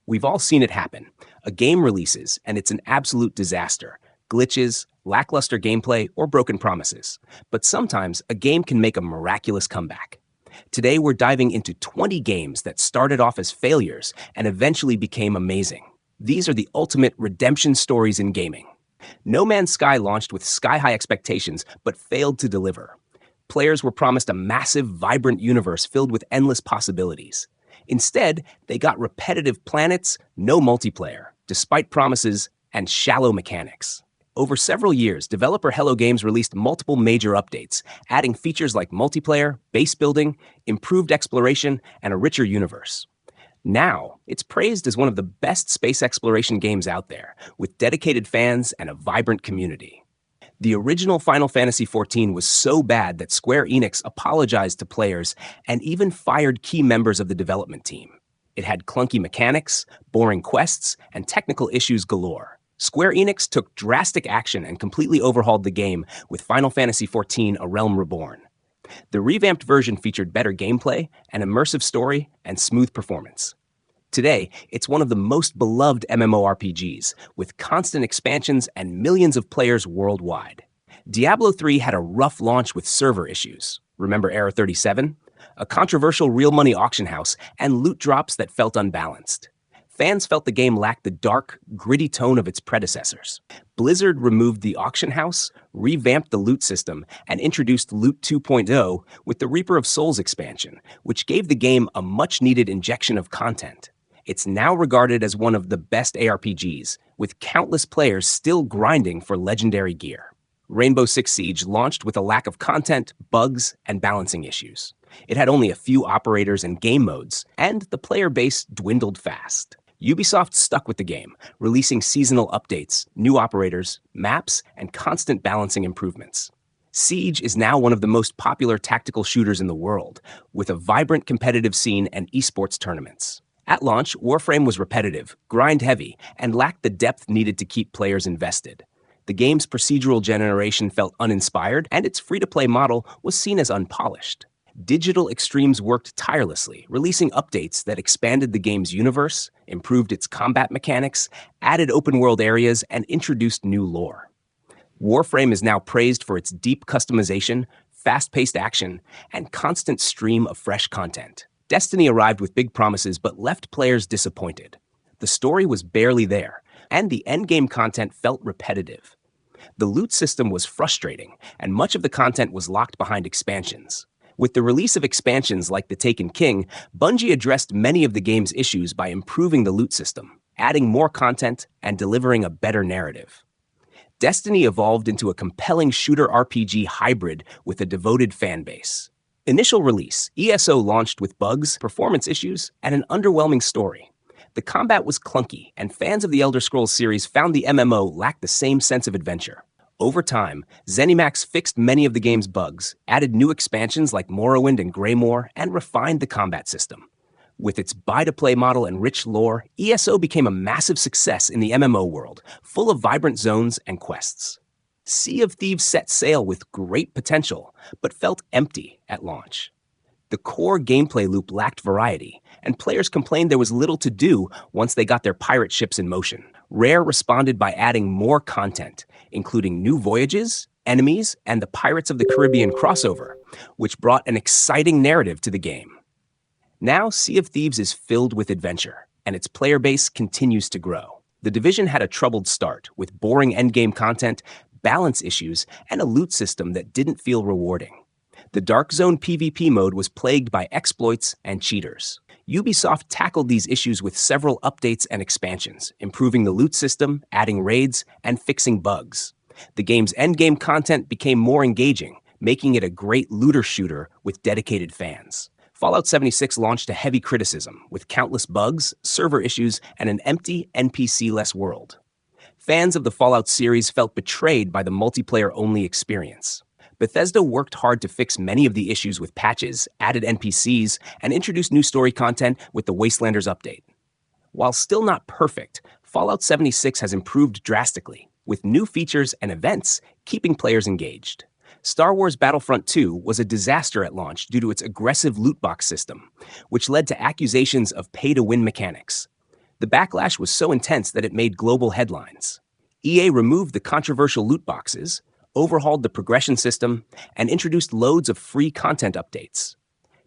We've all seen it happen. A game releases, and it's an absolute disaster. Glitches, lackluster gameplay, or broken promises. But sometimes, a game can make a miraculous comeback. Today, we're diving into 20 games that started off as failures and eventually became amazing. These are the ultimate redemption stories in gaming. No Man's Sky launched with sky-high expectations, but failed to deliver. Players were promised a massive, vibrant universe filled with endless possibilities. Instead, they got repetitive planets, no multiplayer, despite promises, and shallow mechanics. Over several years, developer Hello Games released multiple major updates, adding features like multiplayer, base building, improved exploration, and a richer universe. Now, it's praised as one of the best space exploration games out there, with dedicated fans and a vibrant community. The original Final Fantasy XIV was so bad that Square Enix apologized to players and even fired key members of the development team. It had clunky mechanics, boring quests, and technical issues galore. Square Enix took drastic action and completely overhauled the game with Final Fantasy XIV: A Realm Reborn. The revamped version featured better gameplay, an immersive story, and smooth performance. Today, it's one of the most beloved MMORPGs, with constant expansions and millions of players worldwide. Diablo III had a rough launch with server issues. Remember Era 37? A controversial real money auction house and loot drops that felt unbalanced. Fans felt the game lacked the dark, gritty tone of its predecessors. Blizzard removed the auction house, revamped the loot system, and introduced Loot 2.0 with the Reaper of Souls expansion, which gave the game a much-needed injection of content. It's now regarded as one of the best ARPGs, with countless players still grinding for legendary gear. Rainbow Six Siege launched with a lack of content, bugs, and balancing issues. It had only a few operators and game modes, and the player base dwindled fast. Ubisoft stuck with the game, releasing seasonal updates, new operators, maps, and constant balancing improvements. Siege is now one of the most popular tactical shooters in the world, with a vibrant competitive scene and esports tournaments. At launch, Warframe was repetitive, grind-heavy, and lacked the depth needed to keep players invested. The game's procedural generation felt uninspired, and its free-to-play model was seen as unpolished. Digital Extremes worked tirelessly, releasing updates that expanded the game's universe, improved its combat mechanics, added open-world areas, and introduced new lore. Warframe is now praised for its deep customization, fast-paced action, and constant stream of fresh content. Destiny arrived with big promises but left players disappointed. The story was barely there, and the endgame content felt repetitive. The loot system was frustrating, and much of the content was locked behind expansions. With the release of expansions like The Taken King, Bungie addressed many of the game's issues by improving the loot system, adding more content, and delivering a better narrative. Destiny evolved into a compelling shooter RPG hybrid with a devoted fan base. Initial release, ESO launched with bugs, performance issues, and an underwhelming story. The combat was clunky, and fans of the Elder Scrolls series found the MMO lacked the same sense of adventure. Over time, ZeniMax fixed many of the game's bugs, added new expansions like Morrowind and Greymoor, and refined the combat system. With its buy-to-play model and rich lore, ESO became a massive success in the MMO world, full of vibrant zones and quests. Sea of Thieves set sail with great potential, but felt empty at launch. The core gameplay loop lacked variety, and players complained there was little to do once they got their pirate ships in motion. Rare responded by adding more content, including new voyages, enemies, and the Pirates of the Caribbean crossover, which brought an exciting narrative to the game. Now, Sea of Thieves is filled with adventure, and its player base continues to grow. The Division had a troubled start, with boring endgame content, balance issues, and a loot system that didn't feel rewarding. The Dark Zone PvP mode was plagued by exploits and cheaters. Ubisoft tackled these issues with several updates and expansions, improving the loot system, adding raids, and fixing bugs. The game's endgame content became more engaging, making it a great looter shooter with dedicated fans. Fallout 76 launched to heavy criticism, with countless bugs, server issues, and an empty, NPC-less world. Fans of the Fallout series felt betrayed by the multiplayer-only experience. Bethesda worked hard to fix many of the issues with patches, added NPCs, and introduced new story content with the Wastelanders update. While still not perfect, Fallout 76 has improved drastically, with new features and events keeping players engaged. Star Wars Battlefront 2 was a disaster at launch due to its aggressive loot box system, which led to accusations of pay-to-win mechanics. The backlash was so intense that it made global headlines. EA removed the controversial loot boxes, overhauled the progression system, and introduced loads of free content updates.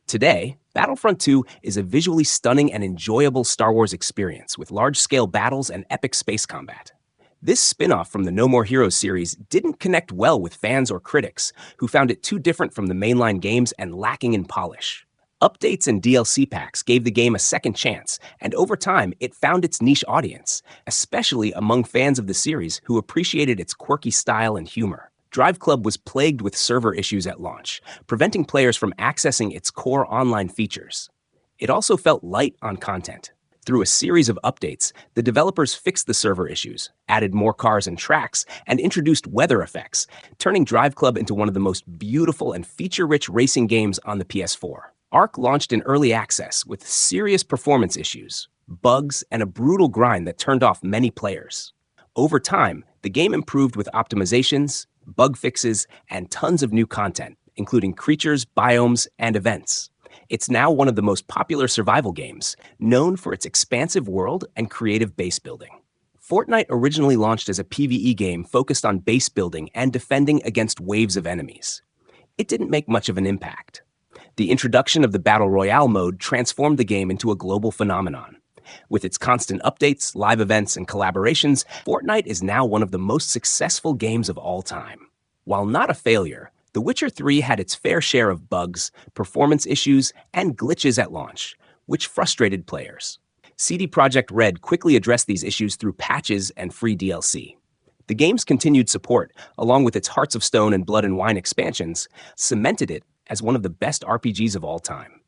Today, Battlefront 2 is a visually stunning and enjoyable Star Wars experience with large-scale battles and epic space combat. This spin-off from the No More Heroes series didn't connect well with fans or critics, who found it too different from the mainline games and lacking in polish. Updates and DLC packs gave the game a second chance, and over time, it found its niche audience, especially among fans of the series who appreciated its quirky style and humor. Drive Club was plagued with server issues at launch, preventing players from accessing its core online features. It also felt light on content. Through a series of updates, the developers fixed the server issues, added more cars and tracks, and introduced weather effects, turning Drive Club into one of the most beautiful and feature-rich racing games on the PS4. Arc launched in early access with serious performance issues, bugs, and a brutal grind that turned off many players. Over time, the game improved with optimizations, bug fixes, and tons of new content, including creatures, biomes, and events. It's now one of the most popular survival games, known for its expansive world and creative base building. Fortnite originally launched as a PvE game focused on base building and defending against waves of enemies. It didn't make much of an impact. The introduction of the Battle Royale mode transformed the game into a global phenomenon. With its constant updates, live events, and collaborations, Fortnite is now one of the most successful games of all time. While not a failure, The Witcher 3 had its fair share of bugs, performance issues, and glitches at launch, which frustrated players. CD Projekt Red quickly addressed these issues through patches and free DLC. The game's continued support, along with its Hearts of Stone and Blood and Wine expansions, cemented it as one of the best RPGs of all time.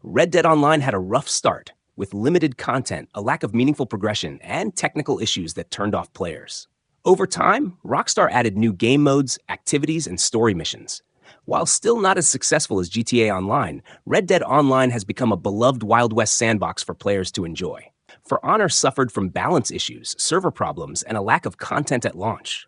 Red Dead Online had a rough start, with limited content, a lack of meaningful progression, and technical issues that turned off players. Over time, Rockstar added new game modes, activities, and story missions. While still not as successful as GTA Online, Red Dead Online has become a beloved Wild West sandbox for players to enjoy. For Honor suffered from balance issues, server problems, and a lack of content at launch.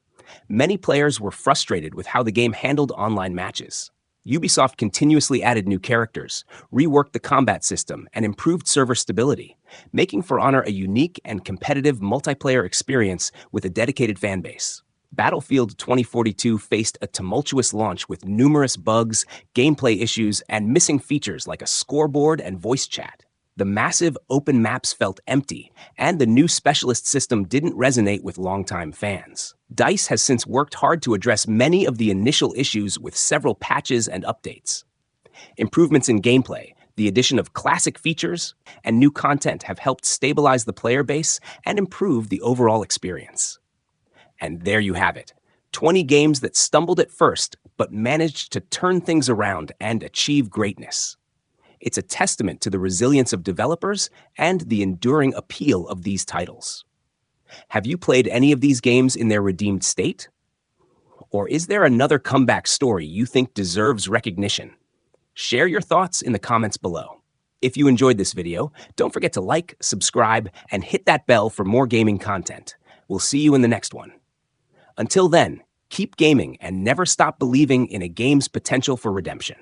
Many players were frustrated with how the game handled online matches. Ubisoft continuously added new characters, reworked the combat system, and improved server stability, making For Honor a unique and competitive multiplayer experience with a dedicated fanbase. Battlefield 2042 faced a tumultuous launch with numerous bugs, gameplay issues, and missing features like a scoreboard and voice chat. The massive open maps felt empty, and the new specialist system didn't resonate with longtime fans. DICE has since worked hard to address many of the initial issues with several patches and updates. Improvements in gameplay, the addition of classic features, and new content have helped stabilize the player base and improve the overall experience. And there you have it, 20 games that stumbled at first, but managed to turn things around and achieve greatness. It's a testament to the resilience of developers and the enduring appeal of these titles. Have you played any of these games in their redeemed state? Or is there another comeback story you think deserves recognition? Share your thoughts in the comments below. If you enjoyed this video, don't forget to like, subscribe, and hit that bell for more gaming content. We'll see you in the next one. Until then, keep gaming and never stop believing in a game's potential for redemption.